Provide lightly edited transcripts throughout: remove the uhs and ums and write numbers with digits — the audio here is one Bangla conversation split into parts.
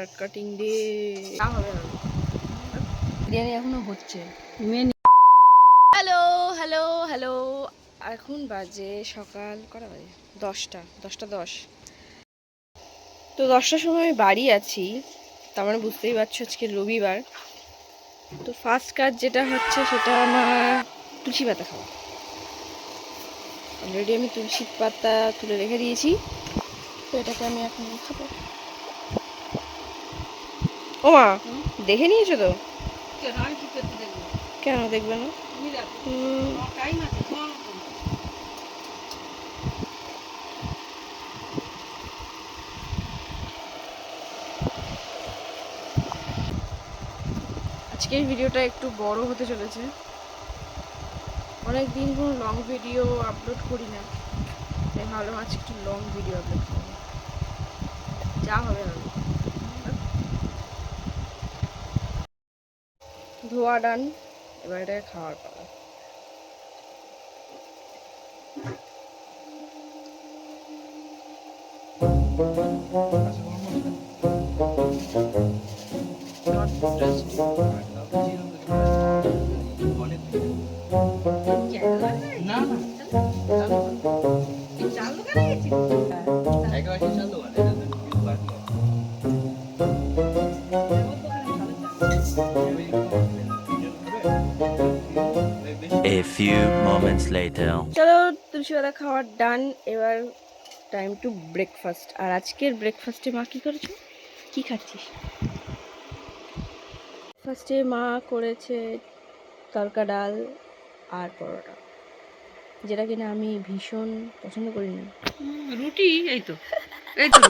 হেয়ার কাটিং ডে হবে বিরিয়ানি এখনো হচ্ছে। হ্যালো হ্যালো হ্যালো, এখন বাজে সকাল কটা বাজে 10টা 10 তো 10টার সময় আমি বাড়ি আছি। তার মানে বুঝতেই পারছো আজকে রবিবার। তো ফার্স্ট কাজ যেটা হচ্ছে সেটা আমার তুলসী পাতা খাওয়া। অলরেডি আমি তুলসী পাতা তুলে রেখে দিয়েছি, তো এটাকে আমি এখন খাবো। ও মা, দেখে নিয়েছো তো? কেন দেখবে না? আজকের ভিডিওটা একটু বড় হতে চলেছে। অনেক দিন কোনো লং ভিডিও আপলোড করি না, তাই ভাবলাম আজকে একটু লং ভিডিও আপলোড করবো। যা হবে হবে। ধোয়া ডান, এবার এটাকে খাওয়ার পালা। A few moments later. চলো, তুলসী পাতা খাওয়ার ডান। এবার টাইম টু ব্রেকফাস্ট। আর আজকের ব্রেকফাস্টে মা কি করেছো? কি খাচ্ছিস? ফার্স্টে মা করেছে তড়কা ডাল আর পরোটা, যেটা কিনা আমি ভীষণ পছন্দ করি না। রুটি এই তো এই তো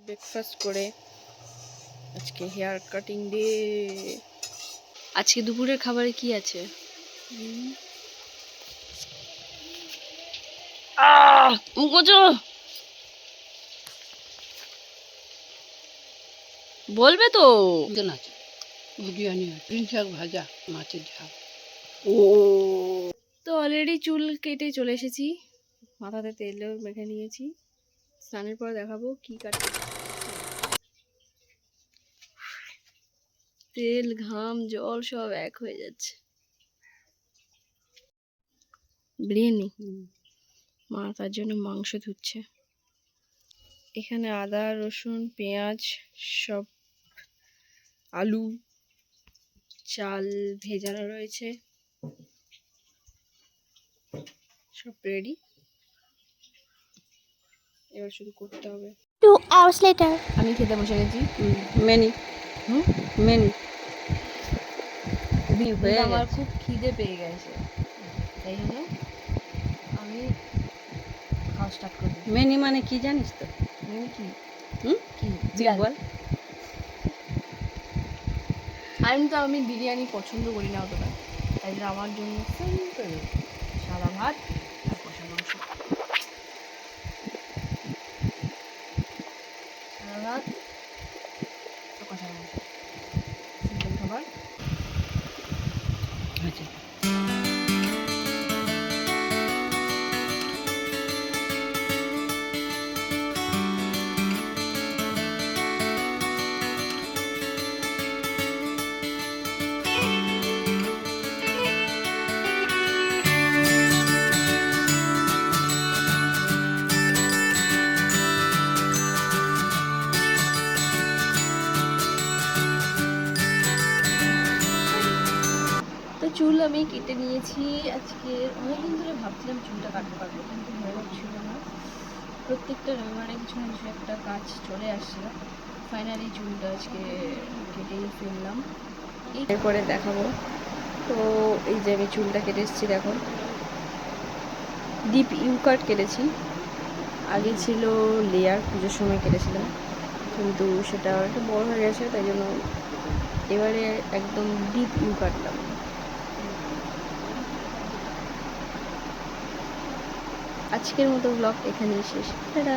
ব্রেকফাস্ট করে আজকে হেয়ার কাটিং ডে। আজকে দুপুরের খাবারে কি আছে? বলবে তো? বিরিয়ানি গ্রিন শাক ভাজা মাছের ঝাল। ও, তো অলরেডি চুল কেটে চলে এসেছি, মাথাতে তেলও মেখে নিয়েছি। স্নানের পর দেখাবো কি কাটতে। তেল ঘাম জল সব এক হয়ে যাচ্ছে। বিরিয়ানি মা তার জন্য মাংস ধুচ্ছে। এখানে আদা রসুন পেঁয়াজ সব, আলু, চাল ভেজানো রয়েছে, সব রেডি। এবার শুধু করতে হবে। 2 hours later. আমি খেতে বসে গেছি। মেনি মেনি কিন্তু আমার খুব খিদে পেয়ে গেছে, তাই জন্য আমি খাওয়া স্টার্ট করি। মেনি মানে কি জানিস তো? মেনু কি? কি তুই বল। আমি বিরিয়ানি পছন্দ করি না অতটা, তাই জন্য আমার জন্য সিম্পল সাদা ভাত আর কষা মাংস। সাদা ভাত আর কষা মাংস, সিম্পল খাবার। আচ্ছা তো চুল আমি কেটে নিয়েছি। আজকে অনেকদিন ধরে ভাবছিলাম চুলটা কাটবো কিন্তু হয়ে উঠছিল না। প্রত্যেকটা রবিবারে কিছু না কিছু একটা কাজ চলে আসছিল। ফাইনালি চুলটা আজকে কেটেই ফেললাম। এরপরে দেখাবো। তো এই যে আমি চুলটা কেটে এসেছি, দেখো ডিপ ইউ কাট কেটেছি। আগে ছিল লেয়ার, পুজোর সময় কেটেছিলাম, কিন্তু সেটা একটু বড় হয়ে গেছে, তাই জন্য এবারে একদম ডিপ ইউ কাটলাম। আজকের মতো ব্লগ এখানেই শেষ। টাটা।